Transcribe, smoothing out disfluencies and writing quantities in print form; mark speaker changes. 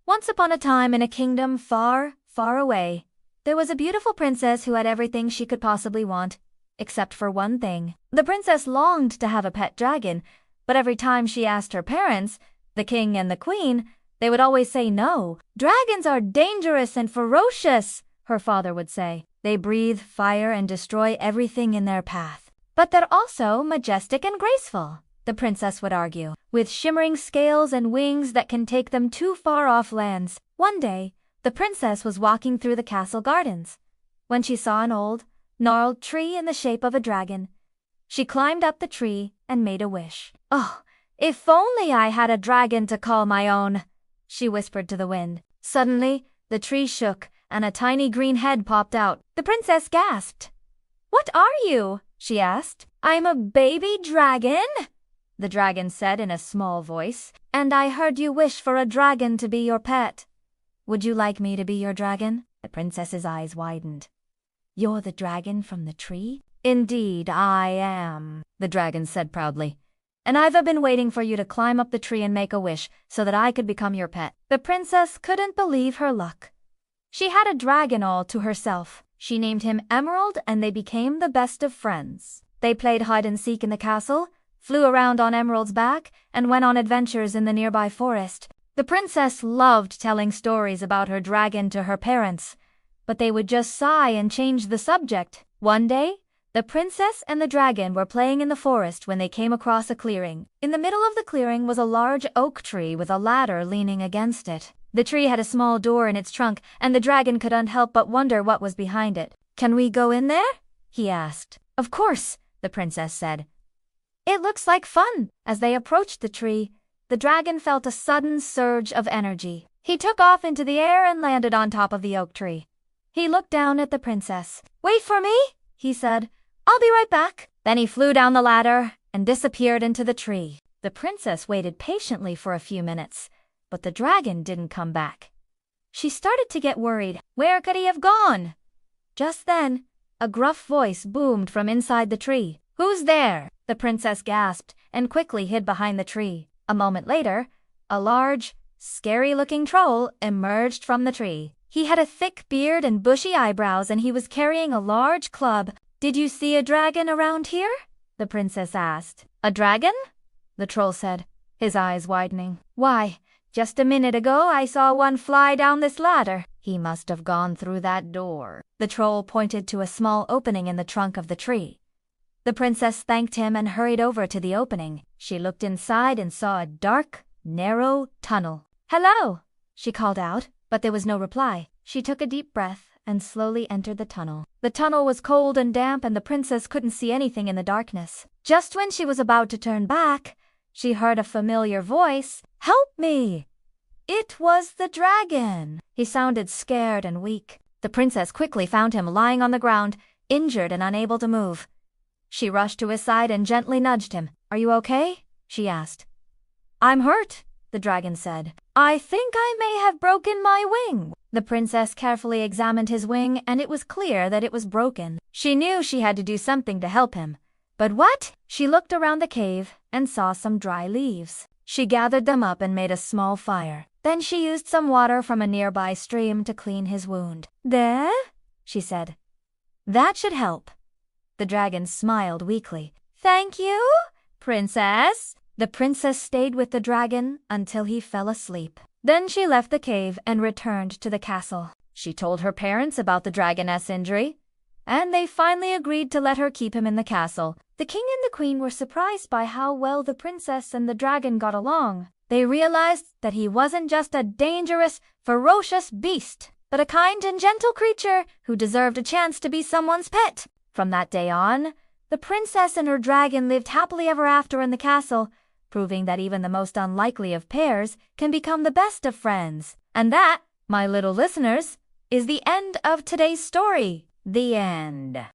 Speaker 1: Once upon a time in a kingdom far, far away, there was a beautiful princess who had everything she could possibly want, except for one thing. The princess longed to have a pet dragon, but every time she asked her parents, the king and the queen, they would always say no. "Dragons are dangerous and ferocious," her father would say. "They breathe fire and destroy everything in their path." "But they're also majestic and graceful," the princess would argue, "with shimmering scales and wings that can take them to far-off lands." One day, the princess was walking through the castle gardens when she saw an old, gnarled tree in the shape of a dragon. She climbed up the tree and made a wish. "Oh, if only I had a dragon to call my own," she whispered to the wind. Suddenly, the tree shook and a tiny green head popped out. The princess gasped. "What are you?" she asked. "I'm a baby dragon," the dragon said in a small voice, "and I heard you wish for a dragon to be your pet. Would you like me to be your dragon?" The princess's eyes widened. "You're the dragon from the tree?" "Indeed I am," the dragon said proudly. "And I've been waiting for you to climb up the tree and make a wish so that I could become your pet." The princess couldn't believe her luck. She had a dragon all to herself. She named him Emerald and they became the best of friends. They played hide and seek in the castle, flew around on Emerald's back, and went on adventures in the nearby forest. The princess loved telling stories about her dragon to her parents, but they would just sigh and change the subject. One day, the princess and the dragon were playing in the forest when they came across a clearing. In the middle of the clearing was a large oak tree with a ladder leaning against it. The tree had a small door in its trunk, and the dragon couldn't help but wonder what was behind it. "Can we go in there?" he asked. "Of course," the princess said. "It looks like fun." As they approached the tree, the dragon felt a sudden surge of energy. He took off into the air and landed on top of the oak tree. He looked down at the princess. "Wait for me," he said. "I'll be right back." Then he flew down the ladder and disappeared into the tree. The princess waited patiently for a few minutes, but the dragon didn't come back. She started to get worried. Where could he have gone? Just then, a gruff voice boomed from inside the tree. "Who's there?" The princess gasped and quickly hid behind the tree. A moment later, a large, scary-looking troll emerged from the tree. He had a thick beard and bushy eyebrows, and he was carrying a large club. "Did you see a dragon around here?" the princess asked. "A dragon?" the troll said, his eyes widening. "Why, just a minute ago I saw one fly down this ladder." "He must have gone through that door." The troll pointed to a small opening in the trunk of the tree. The princess thanked him and hurried over to the opening. She looked inside and saw a dark, narrow tunnel. "Hello," she called out, but there was no reply. She took a deep breath and slowly entered the tunnel. The tunnel was cold and damp, and the princess couldn't see anything in the darkness. Just when she was about to turn back, she heard a familiar voice. "Help me!" It was the dragon. He sounded scared and weak. The princess quickly found him lying on the ground, injured and unable to move. She rushed to his side and gently nudged him. "Are you okay?" she asked. "I'm hurt," the dragon said. "I think I may have broken my wing." The princess carefully examined his wing, and it was clear that it was broken. She knew she had to do something to help him. But what? She looked around the cave and saw some dry leaves. She gathered them up and made a small fire. Then she used some water from a nearby stream to clean his wound. "There?" she said. "That should help." The dragon smiled weakly. "Thank you, princess." The princess stayed with the dragon until he fell asleep. Then she left the cave and returned to the castle. She told her parents about the dragoness injury, and they finally agreed to let her keep him in the castle. The king and the queen were surprised by how well the princess and the dragon got along. They realized that he wasn't just a dangerous, ferocious beast, but a kind and gentle creature who deserved a chance to be someone's pet. From that day on, the princess and her dragon lived happily ever after in the castle, proving that even the most unlikely of pairs can become the best of friends. And that, my little listeners, is the end of today's story. The end.